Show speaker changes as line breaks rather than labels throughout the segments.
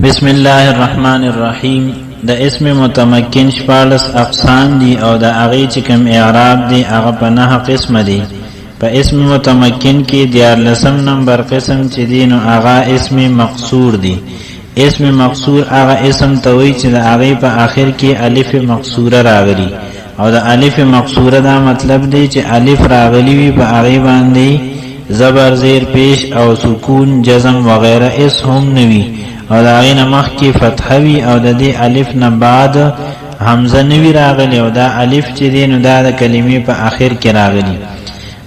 بسم الله الرحمن الرحیم. د اسم متمکن شپارلس اقسام دی او د هغه چې کوم اعراب دی هغه په 9 قسم دی. په اسم متمکن کې 14 نمبر قسم چې دی نو هغه اسم مقصور دی. اسم مقصور هغه اسم ته وایي چې د هغه په آخر کې الف مقصوره راغلی او د الف مقصوره دا مطلب دی چې الف راغلی وي په هغه باندې زبر زیر پیش او سکون جزم وغیرہ اس هم نوي او دا غین مخ کی فتحه وی او د دې الف نه بعد حمزه نوی راغلی او دا الف چې دی نو دا د کلمې په آخر کې راغلی.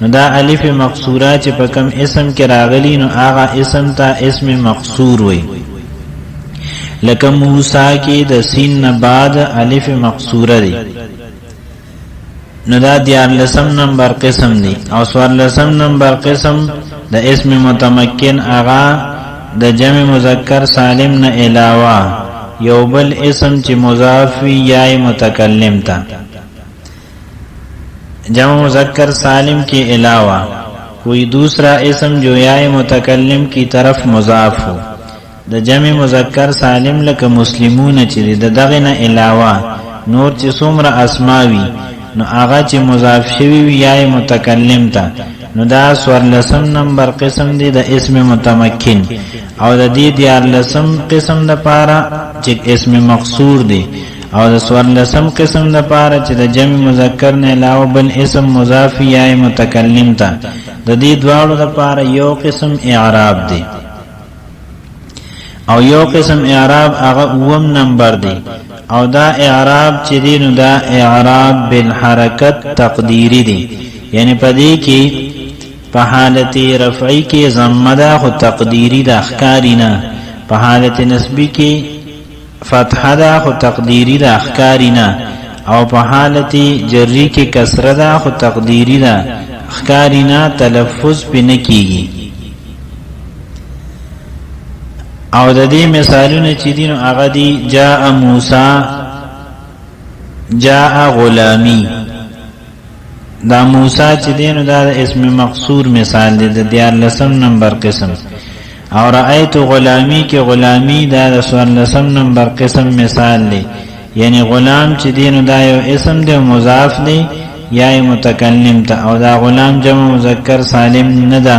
نو دا الف مقصوره چې په کم اسم کې راغلی نو هغه اسم ته اسم مقصور وی. لکه موسی کې د سین نه بعد الف مقصوره دی نو دا 14 نمبر قسم دی. او 14 نمبر قسم د اسم متمکن هغه د جمع مذکر سالم نه علاوه یو بل اسم چې مضاف وي یا متکلم تا. جمع مذکر سالم کے علاوہ کوئی دوسرا اسم جو یا متکلم کی طرف مضاف ہو. د جمع مذکر سالم لکه مسلمون چې د دغه نه علاوه نور چې څومره اسماوي نو هغه چې مضاف شوی وي یا متکلم تا نو دا 14 نمبر قسم دی د اسم متمکن. او د دې 14 قسم د پاره چې اسم مقصور دی او د 14 قسم د پاره چې د جمع مذکر نه علاوه بل اسم مضاف یا متکلم تا د دې دواړو د پاره یو قسم اعراب دی او یو قسم اعراب هغه 9 نمبر دی. او دا اعراب چې دی نو دا اعراب بالحرکت تقدیری دی، یعنی پدې کې په حالت رفعی کې ضمه ده خو تقدیری ده اخکاری نه، په حالت نسبی کې فتحه ده خو تقدیری ده اخکاری نه، او په حالت جری کې کسره ده خو تقدیری ده اخکاری نه، تلفظ پې نه کیږي. او د دې مثالونه چې دي نو هغه دي جاء موسی، جاء غلامی. دا موسی چې دی نو دا اسم مقصور مثال دی د 14 نمبر قسم. او رأیت غلامی کې غلامی دا د 14 نمبر قسم مثال دی، یعنی غلام چې دی نو دا یو اسم دی مضاف دی یا متکلم ته. او دا غلام جمع مذکر سالم نه ده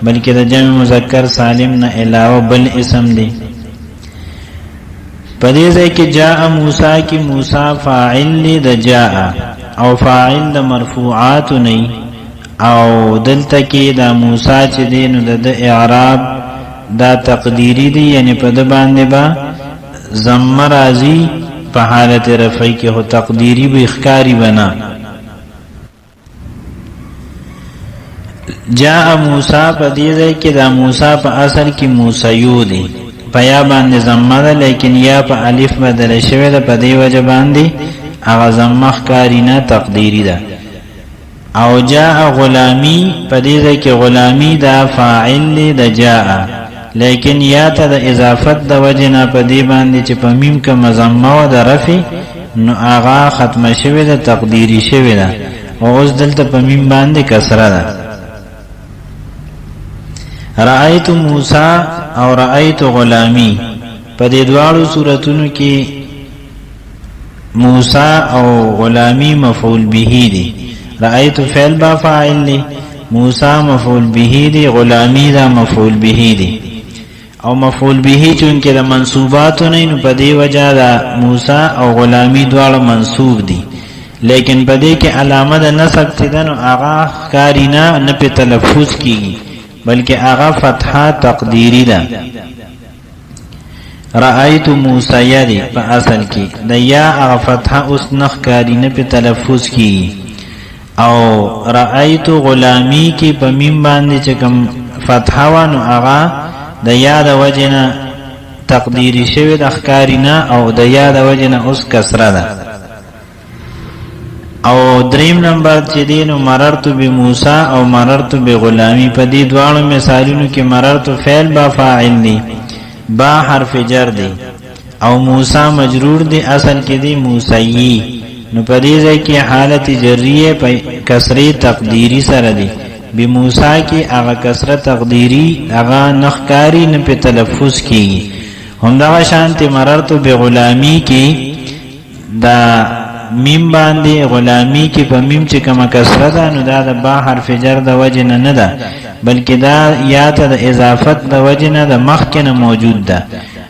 بلکې د جمع مذکر سالم نه علاوه بل اسم دی. په دې ځای کې جاء موسی کې موسی فاعل دی د جاء او فاعل د مرفوعات نه، او دلته کې دا موسی چې دی نو د اعراب دا تقدیری دی، یعنی په د باندې با ضمه راځي په حالت رفعی کې هو تقدیری به اخکاری بنا. جاء موسی په دې ځای کې دا موسی په اصل کې موسیو دی، په یا باندې ضمه ده لیکن یا په الف بدل شوی ده، په دې وجه باندې هغه ضمه اخکاری نه تقدیری ده. او جاء غلامی په دې ځای کې غلامی دا فاعل د جاء لیکن یا ته د اضافت د وجه نه په دې باندې چې په میم کې مضمه و د رفع نو هغه ختمه شوی ده تقدیری شوی ده، او اوس دلته په میم باندې کسره ده. رأیت موسی او رأیت غلامی په دې دواړو صورتونو کې موسی او غلامی مفعول به دي. رأیت فعل با فاعل دی، موسی مفعول به دی، غلامی دا مفعول به دی. او مفعول به چونکه د منصوبات نه نو په دې وجه دا موسی او غلامی دواړه منصوب دي، لیکن په دې کې علامه د نصب تدن او هغه کارینا نه په تلفظ کیږي بلکې هغه فتحه تقدیری ده. رأیت موسی یری په اصل کې د یا هغه فتحه اوس نخ کارینه په تلفظ کیږي. او رأیت غلامی کې په میم باندې چې کوم فتحه و نو هغه د یا د وجنه تقدیری شوی د اخکارینا او د یا د وجنه اوس کسره ده. او دریم نمبر چې دینو مررت بموسی او مررت بغلامی په دې دواړو مثالونو کې مررت فعل با فاعل دی، با حرف جر دی، او موسی مجرور دی اصل کې دی موسی. نو په دې ځای کې حالت جریه په کسری تقدیری سره دی. بموسی کې هغه کسره تقدیری هغه نخکاری نه په تلفظ کیږي، هم دا شانتی مررتو بغلامی کی دا میم باندې غلامی کی په میم چې کومه کسره ده نو دا د با حرف جر د وجه نه ده بلکې دا یا ته د اضافت د وجه نه د مخکې نه موجود ده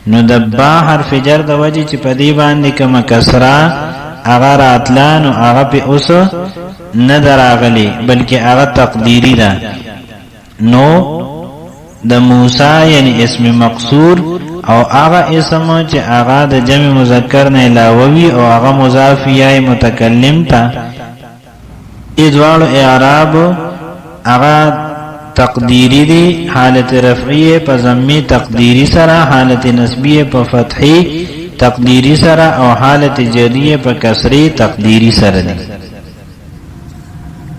نو د با حرف جر د وجه چې په دې باندې کومه کسره هغه راتلا نو هغه په اوس نه دراغلی بلکې هغه تقدیری ده نو د موسی یعنی اسم مقصور او هغه اسم چې هغه د جمع مذکر نه علاوه وي او هغه مضاف یا متکلم ته ادوال اعراب هغه تقدیری دی حالت رفعیه په ضمی تقدیری سره حالت نسبیه په فتحی تقدیری سره او حالت جریه په کسری تقدیری سره دی